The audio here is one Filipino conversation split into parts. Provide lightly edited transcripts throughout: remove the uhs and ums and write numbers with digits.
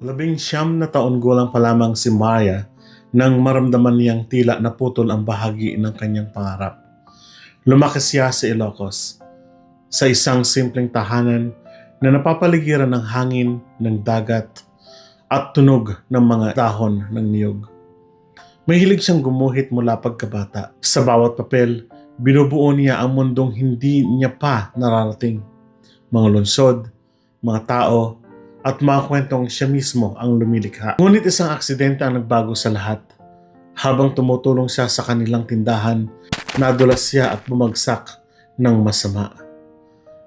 19 na taon gulang pa lamang si Maya nang maramdaman niyang tila naputol ang bahagi ng kanyang pangarap. Lumaki siya sa Ilocos, sa isang simpleng tahanan na napapaligiran ng hangin, ng dagat, at tunog ng mga dahon ng niyog. Mahilig siyang gumuhit mula pagkabata. Sa bawat papel, binubuo niya ang mundong hindi niya pa nararating. Mga lungsod, mga tao, at mga kwentong siya mismo ang lumilikha. Ngunit isang aksidente ang nagbago sa lahat. Habang tumutulong siya sa kanilang tindahan, nadulas siya at bumagsak ng masama.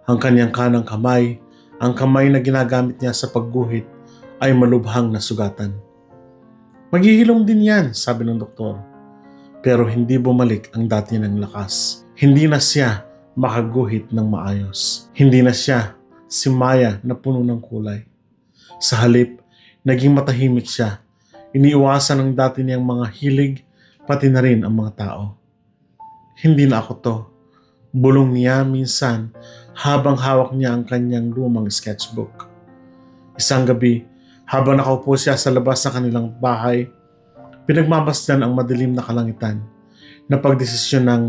Ang kanyang kanang kamay, ang kamay na ginagamit niya sa pagguhit, ay malubhang nasugatan. Maghihilom din yan, sabi ng doktor. Pero hindi bumalik ang dati ng lakas. Hindi na siya makaguhit ng maayos. Hindi na siya si Maya na puno ng kulay. Sa halip, naging matahimik siya. Iniiwasan ng dati niyang mga hilig, pati na rin ang mga tao. Hindi na ako to. Bulong niya minsan habang hawak niya ang kanyang lumang sketchbook. Isang gabi, habang nakaupo siya sa labas ng kanilang bahay, pinagmamasdan ang madilim na kalangitan na pagdesisyon ng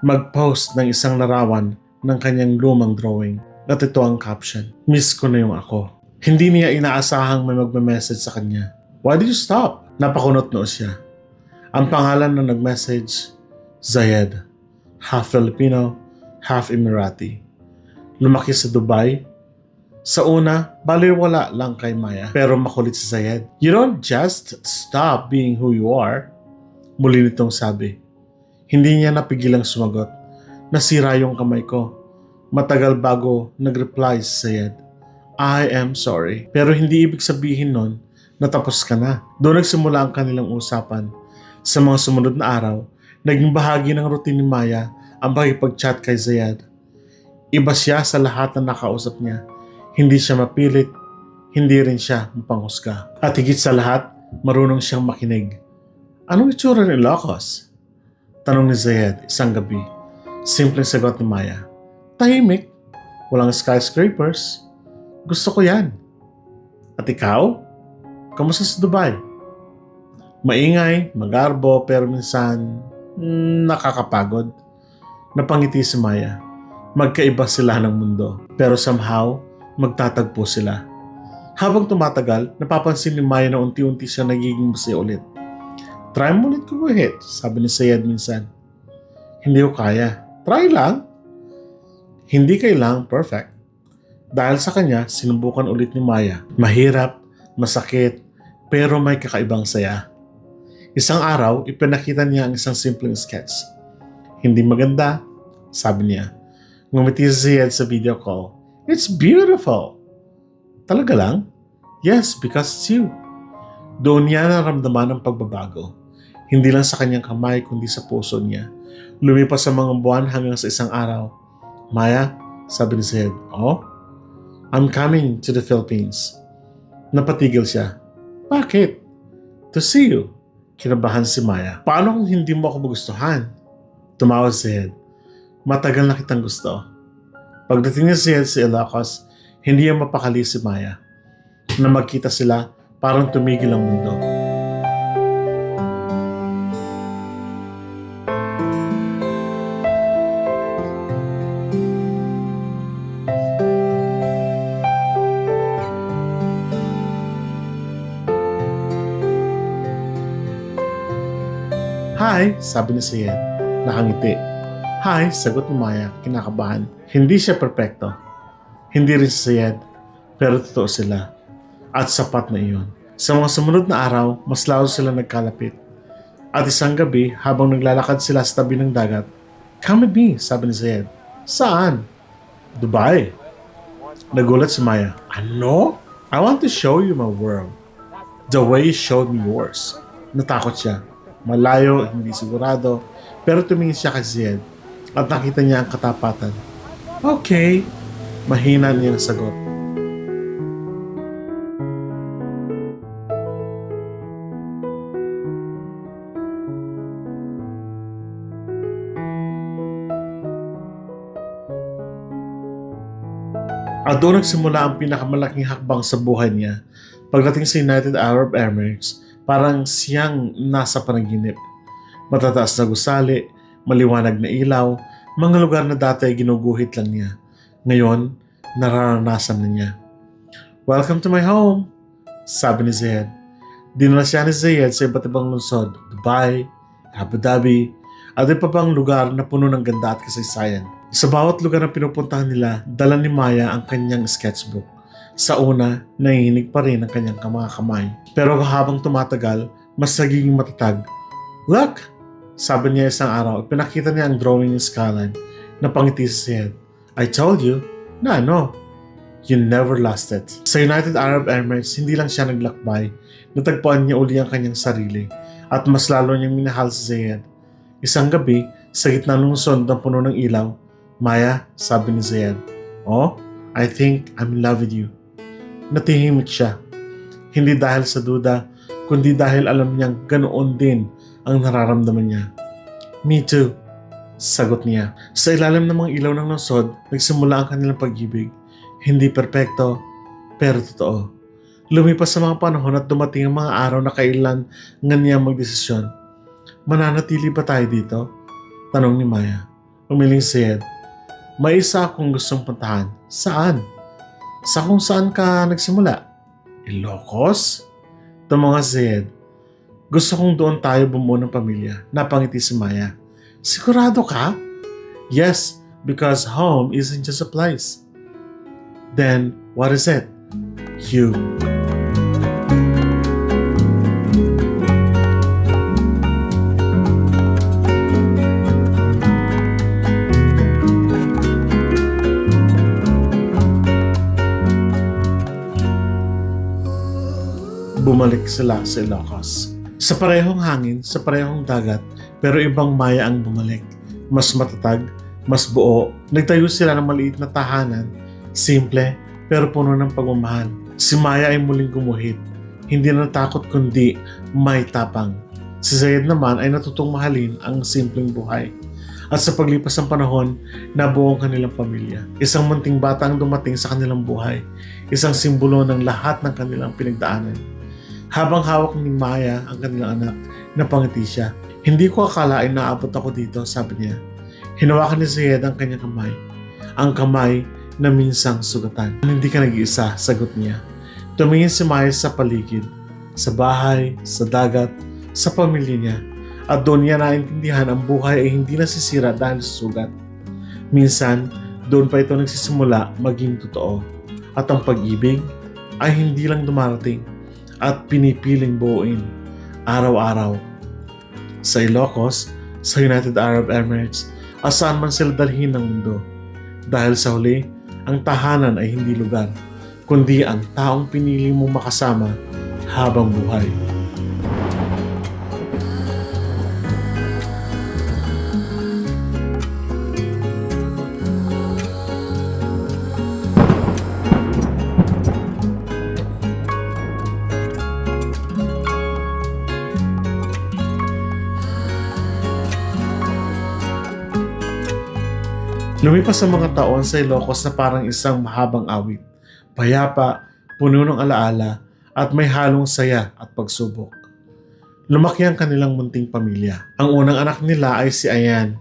mag-post ng isang larawan ng kanyang lumang drawing. At ito ang caption, "Miss ko na yung ako." Hindi niya inaasahang may magme-message sa kanya. "Why did you stop?" Napakunot noo siya. Ang pangalan na nag-message, Zayed. Half Filipino, half Emirati. Lumaki sa Dubai. Sa una, baliwala lang kay Maya, pero makulit si Zayed. "You don't just stop being who you are." Muli nitong sabi. Hindi niya napigilang sumagot. "Nasira yung kamay ko." Matagal bago nag-reply si Zayed. "I am sorry." Pero hindi ibig sabihin nun na tapos ka na. Doon nagsimula ang kanilang usapan. Sa mga sumunod na araw, naging bahagi ng routine ni Maya ang pakipag-chat kay Zayed. Iba siya sa lahat na nakausap niya. Hindi siya mapilit, hindi rin siya mapanghusga. At higit sa lahat, marunong siyang makinig. "Anong itsura ni Ilocos?" Tanong ni Zayed isang gabi. Simpleng sagot ni Maya. "Tahimik, walang skyscrapers. Gusto ko yan." "At ikaw? Kamusta sa Dubai?" "Maingay, magarbo, pero minsan nakakapagod." Napangiti si Maya. Magkaiba sila ng mundo, pero somehow magtatagpo sila. Habang tumatagal, napapansin ni Maya na unti-unti siya nagiging masaya ulit. "Try mo ulit kumuhit," sabi ni Zayed minsan. "Hindi ko kaya." "Try lang." Hindi kailangang perfect. Dahil sa kanya, sinubukan ulit ni Maya. Mahirap, masakit, pero may kakaibang saya. Isang araw, ipinakita niya ang isang simpleng sketch. "Hindi maganda," sabi niya. Ngumiti si Zayed sa video call. "It's beautiful." "Talaga lang?" "Yes, because it's you." Doon niya naramdaman ang pagbabago. Hindi lang sa kanyang kamay kundi sa puso niya. Lumipas sa mga buwan hanggang sa isang araw. "Maya," sabi ni Zayed. "Oh? I'm coming to the Philippines." Napatigil siya. "Bakit?" "To see you." Kinabahan si Maya. "Paano kung hindi mo ako magustuhan?" Tumawa si Zayed. "Matagal na kitang gusto." Pagdating ni Zayed sa Ilocos, hindi niya mapakali si Maya. Na magkita sila, parang tumigil ang mundo. "Hi," sabi ni Zayed. Nakangiti. "Hi," sagot ni Maya, kinakabahan. Hindi siya perpekto. Hindi rin si Zayed, pero totoo sila. At sapat na iyon. Sa mga sumunod na araw, mas lalo sila nagkalapit. At isang gabi, habang naglalakad sila sa tabi ng dagat, "Come with me," sabi ni Zayed. "Saan?" "Dubai." Nagulat si Maya. "Ano?" "I want to show you my world. The way you showed me yours." Natakot siya. Malayo, hindi sigurado, pero tumingin siya kay Zayed at nakita niya ang katapatan. "Okay," mahina niya ang sagot. At doon nagsimula ang pinakamalaking hakbang sa buhay niya. Pagdating sa United Arab Emirates, parang siyang nasa panaginip. Matataas na gusali, maliwanag na ilaw, mga lugar na dati ay ginuguhit lang niya. Ngayon, nararanasan na niya. "Welcome to my home," sabi ni Zayed. Dinala siya ni Zayed sa iba't ibang lungsod, Dubai, Abu Dhabi, at iba pang lugar na puno ng ganda at kasaysayan. Sa bawat lugar na pinupuntahan nila, dala ni Maya ang kanyang sketchbook. Sa una, nanginginig pa rin ang kanyang mga kamay. Pero habang tumatagal, mas nagiging matatag. "Look!" sabi niya isang araw, pinakita niya ang drawing ni Skyline na pangiti si Zayed. "I told you na ano, you never lost it." Sa United Arab Emirates, hindi lang siya naglakbay, natagpuan niya uli ang kanyang sarili at mas lalo niyang minahal si Zayed. Isang gabi, sa gitna ng lungsod na puno ng ilaw, "Maya," sabi ni Zayed, "Oh, I think I'm in love with you." Natihimik siya. Hindi dahil sa duda, kundi dahil alam niyang ganoon din ang nararamdaman niya. "Me too," sagot niya. Sa ilalim ng mga ilaw ng lungsod, nagsimula ang kanilang pag-ibig. Hindi perpekto, pero totoo. Lumipas sa mga panahon at dumating ang mga araw na kailan nga niya magdesisyon. "Mananatili ba tayo dito?" tanong ni Maya. Umiling si Zayed. "May isa akong gustong puntahan." "Saan?" "Sa kung saan ka nagsimula." "Ilocos?" Tumanga si Zayed. "Gusto kong doon tayo bumuo ng pamilya." Napangiti si Maya. "Sigurado ka?" "Yes, because home isn't just a place." "Then, what is it?" "You." Bumalik sila sa Ilocos. Sa parehong hangin, sa parehong dagat, pero ibang Maya ang bumalik. Mas matatag, mas buo. Nagtayo sila ng maliit na tahanan, simple pero puno ng pagmamahal. Si Maya ay muling gumuhit. Hindi na natakot kundi may tapang. Si Zayed naman ay natutong mahalin ang simpleng buhay. At sa paglipas ng panahon, nabuo ang kanilang pamilya. Isang munting bata ang dumating sa kanilang buhay. Isang simbolo ng lahat ng kanilang pinagdaanan. Habang hawak ni Maya ang kanilang anak, napangiti siya. "Hindi ko akalain na aabot ako dito," sabi niya. Hinawakan ni Zayed ang kanyang kamay. Ang kamay na minsang sugatan. "Hindi ka nag-iisa," sagot niya. Tumingin si Maya sa paligid, sa bahay, sa dagat, sa pamilya niya. At doon niya naintindihan ang buhay ay hindi nasisira dahil sa sugat. Minsan, doon pa ito nagsisimula maging totoo. At ang pag-ibig ay hindi lang dumarating at pinipiling buuin araw-araw. Sa Ilocos, sa United Arab Emirates, saan man sila dalhin ng mundo. Dahil sa huli, ang tahanan ay hindi lugar, kundi ang taong pinili mong makasama habang buhay. Lumipas ang mga taon sa Ilocos na parang isang mahabang awit. Payapa, puno ng alaala, at may halong saya at pagsubok. Lumaki ang kanilang munting pamilya. Ang unang anak nila ay si Ayan,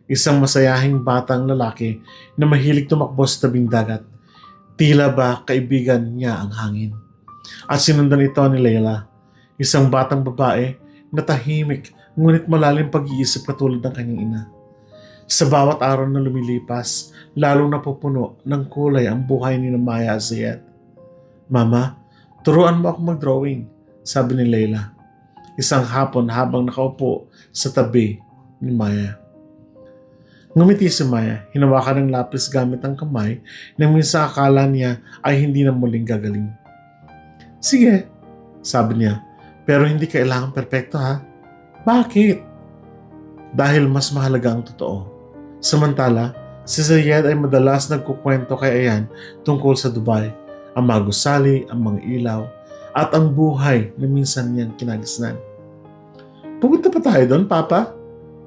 isang masayahing batang lalaki na mahilig tumakbo sa tabing dagat. Tila ba kaibigan niya ang hangin. At sinundan ito ni Layla, isang batang babae na tahimik ngunit malalim pag-iisip katulad ng kanyang ina. Sa bawat araw na lumilipas, lalong napupuno ng kulay ang buhay ni Maya at Zayed. "Mama, turuan mo ako mag-drawing," sabi ni Layla. Isang hapon habang nakaupo sa tabi ni Maya. Ngumiti si Maya, hinawakan ng lapis gamit ang kamay na minsan akala niya ay hindi na muling gagaling. "Sige," sabi niya, "pero hindi kailangan perpekto ha." "Bakit?" "Dahil mas mahalaga ang totoo." Samantala, si Zayed ay madalas nagkukwento kay Ayan tungkol sa Dubai, ang mga gusali, ang mga ilaw, at ang buhay na minsan niyang kinagisnan. "Pupunta pa tayo doon, Papa?"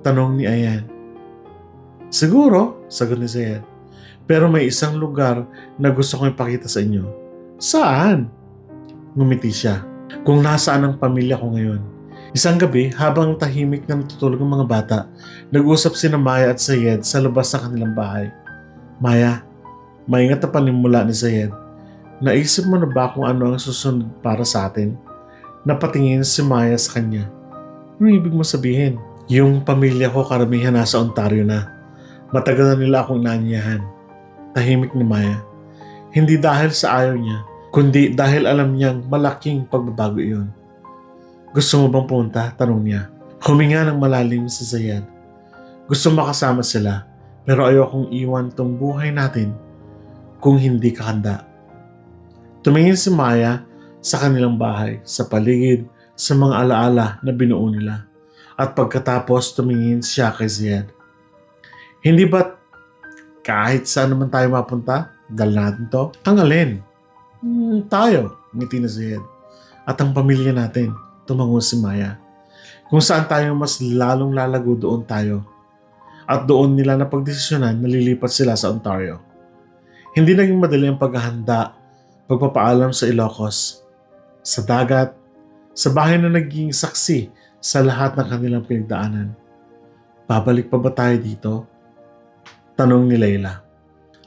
tanong ni Ayan. "Siguro," sagot ni Zayed. "Pero may isang lugar na gusto kong ipakita sa inyo." "Saan?" Ngumiti siya. Kung nasaan ang pamilya ko ngayon. Isang gabi, habang tahimik na natutulog ang mga bata, nag-usap sina Maya at Sayed sa labas ng kanilang bahay. Maya, maingat na panimula ni Sayed. Naisip mo na ba kung ano ang susunod para sa atin? Napatingin si Maya sa kanya. Ano ibig mo sabihin? Yung pamilya ko karamihan nasa Ontario na. Matagal na nila akong naanyahan. Tahimik ni Maya. Hindi dahil sa ayaw niya, kundi dahil alam niyang malaking pagbabago iyon. Gusto mo bang pumunta? Tanong niya. Huminga ng malalim si Sayed. Gusto makasama sila, pero ayokong iwan tong buhay natin kung hindi ka handa. Tumingin si Maya sa kanilang bahay, sa paligid, sa mga alaala na binuo nila. At pagkatapos tumingin siya kay Sayed. Hindi ba't kahit saan naman tayo mapunta, dal natin to? Ang alin? Tayo, ngiti na Sayed. At ang pamilya natin, tumango si Maya. Kung saan tayo mas lalong lalago, doon tayo. At doon nila napagdesisyonan na lilipat sila sa Ontario. Hindi naging madali ang paghahanda, pagpapaalam sa Ilocos, sa dagat, sa bahay na naging saksi sa lahat ng kanilang pinagdaanan. Babalik pa ba tayo dito? Tanong ni Layla,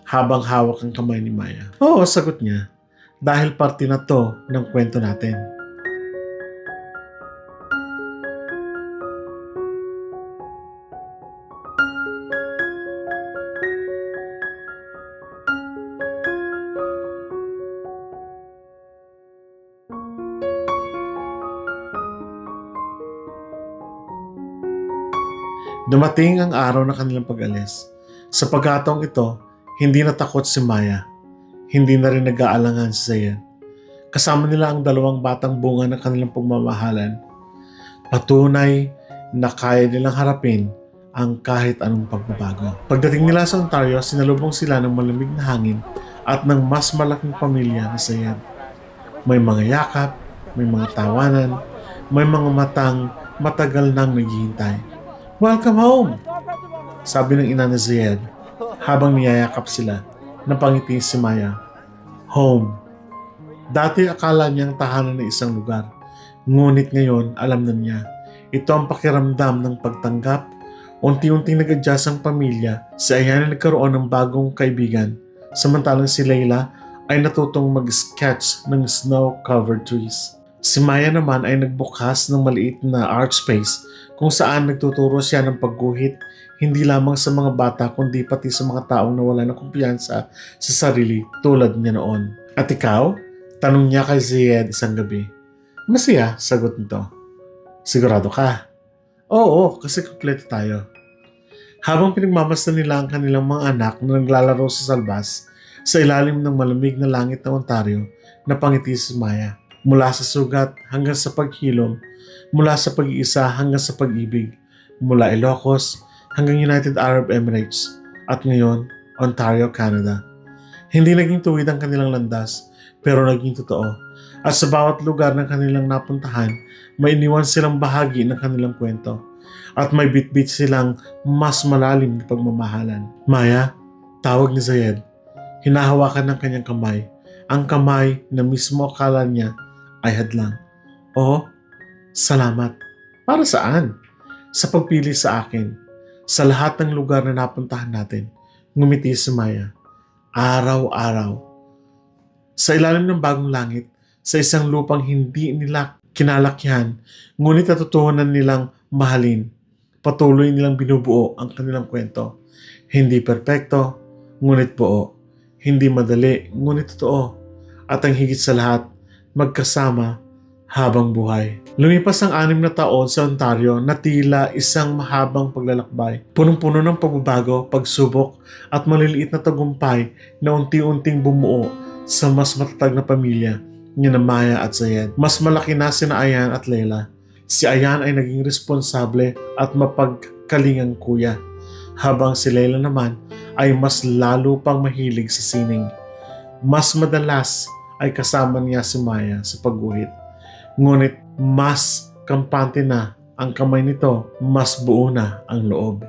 habang hawak ang kamay ni Maya. Oo, sagot niya, dahil parte na to ng kwento natin. Dumating ang araw ng kanilang pag-alis. Sa pagkataong ito, hindi natakot si Maya. Hindi na rin nag-aalangan si Sayed. Kasama nila ang dalawang batang bunga ng kanilang pagmamahalan. Patunay na kaya nilang harapin ang kahit anong pagbabago. Pagdating nila sa Ontario, sinalubong sila ng malamig na hangin at ng mas malaking pamilya ni Sayed. May mga yakap, may mga tawanan, may mga matang matagal nang naghihintay. Welcome home! Sabi ng ina ni Sayed habang niyayakap sila. Napangiti si Maya. Home. Dati akala niyang tahanan ng isang lugar. Ngunit ngayon alam na niya. Ito ang pakiramdam ng pagtanggap. Unti-unting nag-adjust ang pamilya. Si Ayan ay nagkaroon ng bagong kaibigan. Samantalang si Layla ay natutong mag-sketch ng snow-covered trees. Si Maya naman ay nagbukas ng maliit na art space kung saan nagtuturo siya ng pagguhit hindi lamang sa mga bata kundi pati sa mga taong nawala ng kumpiyansa sa sarili tulad niya noon. At ikaw? Tanong niya kay Sayed isang gabi. Masaya, sagot nito. Sigurado ka? Oo, kasi kumpleto tayo. Habang pinagmamasdan nila ang kanilang mga anak na naglalaro sa salbas sa ilalim ng malamig na langit ng Ontario, napangiti si Maya. Mula sa sugat hanggang sa paghilom, mula sa pag-iisa hanggang sa pag-ibig, mula Ilocos hanggang United Arab Emirates, at ngayon, Ontario, Canada. Hindi naging tuwid ang kanilang landas, pero naging totoo. At sa bawat lugar ng kanilang napuntahan, may iniwan silang bahagi ng kanilang kwento. At may bitbit silang mas malalim na pagmamahalan. Maya, tawag ni Sayed. Hinahawakan ng kanyang kamay. Ang kamay na mismo akala niya ay hadlang. Oo, salamat. Para saan? Sa pagpili sa akin. Sa lahat ng lugar na napuntahan natin. Ngumiti si Maya. Araw-araw. Sa ilalim ng bagong langit, sa isang lupang hindi nila kinalakihan, ngunit natutunan nilang mahalin. Patuloy nilang binubuo ang kanilang kwento. Hindi perpekto, ngunit buo. Hindi madali, ngunit totoo. At ang higit sa lahat, magkasama habang buhay. Lumipas ang 6 na taon sa Ontario na tila isang mahabang paglalakbay. Punong-puno ng pagbabago, pagsubok at maliliit na tagumpay na unti-unting bumuo sa mas matatag na pamilya ni Maya at Sayed. Mas malaki na sina Ayan at Layla. Si Ayan ay naging responsable at mapagkalingang kuya, habang si Layla naman ay mas lalo pang mahilig sa sining. Mas madalas ay kasama niya si Maya sa pagguhit. Ngunit mas kampante na ang kamay nito, mas buo na ang loob.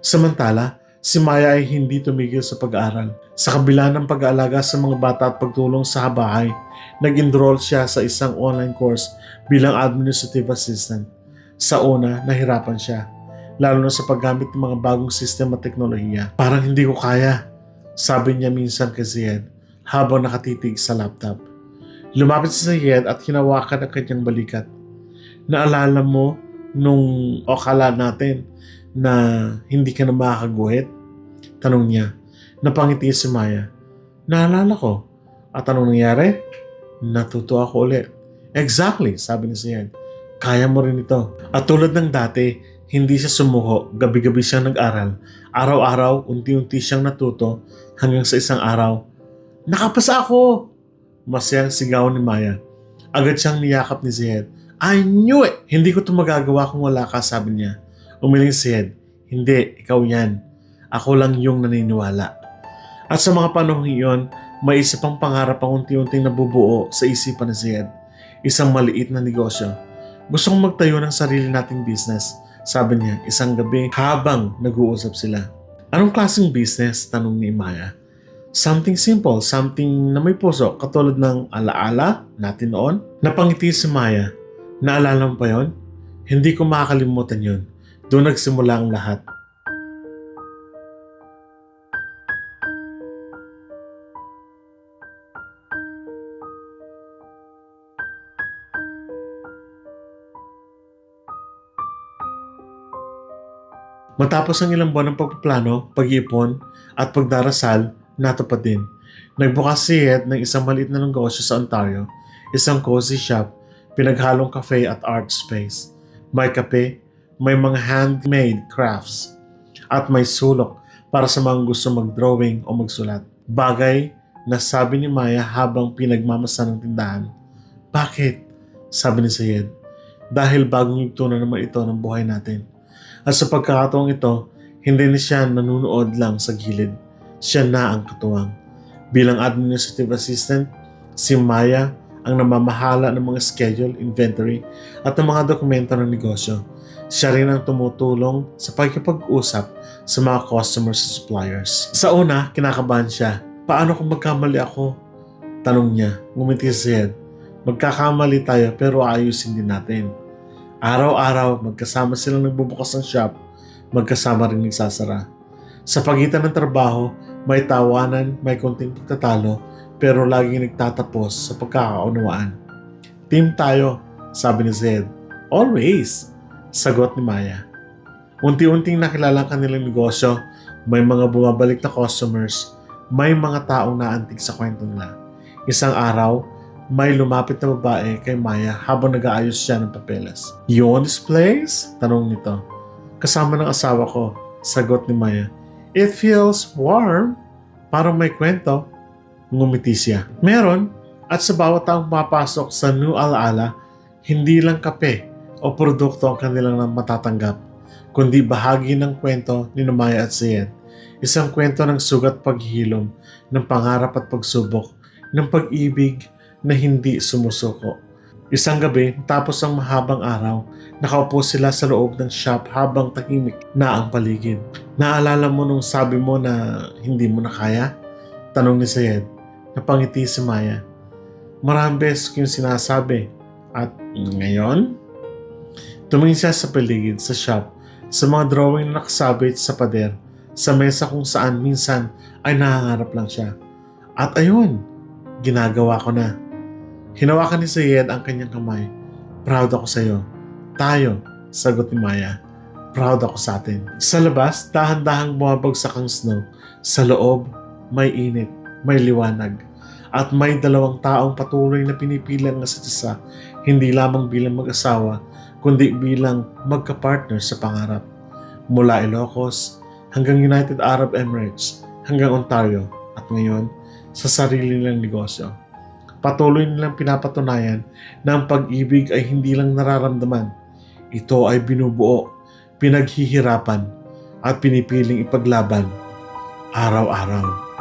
Samantala, Si Maya ay hindi tumigil sa pag-aaral. Sa kabila ng pag-aalaga sa mga bata at pagtulong sa bahay, nag-enroll siya sa isang online course bilang administrative assistant. Sa una, nahirapan siya, lalo na sa paggamit ng mga bagong sistema at teknolohiya. Parang hindi ko kaya, sabi niya minsan kay Zed habang nakatitig sa laptop. Lumapit si Zed at hinawakan ang kanyang balikat. Naalala mo nung akala natin na hindi ka na makakaguhit? Tanong niya. Napangiti si Maya. Naalala ko. At anong nangyari? Natuto ako ulit. Exactly, sabi ni Zed. Kaya mo rin ito. At tulad ng dati, hindi siya sumuko. Gabi-gabi siyang nag-aral. Araw-araw, unti-unti siyang natuto hanggang sa isang araw. Nakapasa ako! Masayang sigaw ni Maya. Agad siyang niyakap ni Zed. I knew it! Hindi ko ito magagawa kung wala ka, sabi niya. Umiling si Zed. Hindi, ikaw yan. Ako lang yung naniniwala. At sa mga panahon iyon, may isa pang pangarap ang unti-unting nabubuo sa isipan ni Zed. Isang maliit na negosyo. Gusto kong magtayo ng sarili nating business, sabi niya isang gabi habang nag-uusap sila. Anong klaseng business? Tanong ni Maya. Something simple, something na may puso, katulad ng alaala natin noon. Napangiti si Maya. Naalala mo pa yon? Hindi ko makakalimutan yon. Doon nagsimula ang lahat. Matapos ang ilang buwan ng pagpaplano, pag-iipon, at pagdarasal, natupad din. Nagbukas si Ed ng isang maliit na negosyo sa Ontario, isang cozy shop, pinaghalong cafe at art space. May kape, may mga handmade crafts, at may sulok para sa mga gusto mag-drawing o magsulat. Bagay na sabi ni Maya habang pinagmamasan ng tindahan. Bakit? Sabi ni Sayed. Dahil bagong yugto na naman ito ng buhay natin. At sa pagkakataong ito, hindi na siya nanunood lang sa gilid. Siya na ang katuwang. Bilang administrative assistant, si Maya ang namamahala ng mga schedule, inventory, at ng mga dokumento ng negosyo. Siya rin ang tumutulong sa pagkipag-usap sa mga customers at suppliers. Sa una, kinakabahan siya. Paano kung magkamali ako? Tanong niya. Ngumiti si Ed. Magkakamali tayo pero ayusin din natin. Araw-araw, magkasama silang nagbubukas ng shop, magkasama rin nagsasara. Sa pagitan ng trabaho, may tawanan, may konting pagtatalo, pero laging nagtatapos sa pagkakaunawaan. Team tayo, sabi ni Zed. Always, sagot ni Maya. Unti-unting nakilala ang kanilang negosyo, may mga bumabalik na customers, may mga taong naantig sa kwento nila. Isang araw, may lumapit na babae kay Maya habang nag-aayos siya ng papeles. You own this place? Tanong nito. Kasama ng asawa ko, sagot ni Maya. It feels warm. Parang may kwento. Ngumiti siya. Meron, at sa bawat taong papasok sa New Alaala, hindi lang kape o produkto ang kanilang matatanggap, kundi bahagi ng kwento ni Maya at Zed. Isang kwento ng sugat paghihilom, ng pangarap at pagsubok, ng pag-ibig na hindi sumusuko. Isang gabi, tapos ang mahabang araw, nakaupo sila sa loob ng shop habang tahimik na ang paligid. Naalala mo nung sabi mo na hindi mo na kaya? Tanong ni Sayed. Napangiti si Maya. Maraming beses ko yung sinasabi. At ngayon? Tumingin siya sa paligid, sa shop, sa mga drawing na nakasabit sa pader, sa mesa kung saan minsan ay nangangarap lang siya. At ayun, ginagawa ko na. Hinawakan ni Sayed ang kanyang kamay. Proud ako sa iyo. Tayo, sagot ni Maya. Proud ako sa atin. Sa labas, dahan-dahang bumabagsak ang snow. Sa loob, may init, may liwanag. At may dalawang taong patuloy na pinipilang ng isa't isa, hindi lamang bilang mag-asawa, kundi bilang magka-partner sa pangarap. Mula Ilocos, hanggang United Arab Emirates, hanggang Ontario, at ngayon, sa sarili nilang negosyo. Patuloy nilang pinapatunayan na ang pag-ibig ay hindi lang nararamdaman. Ito ay binubuo, pinaghihirapan, at pinipiling ipaglaban araw-araw.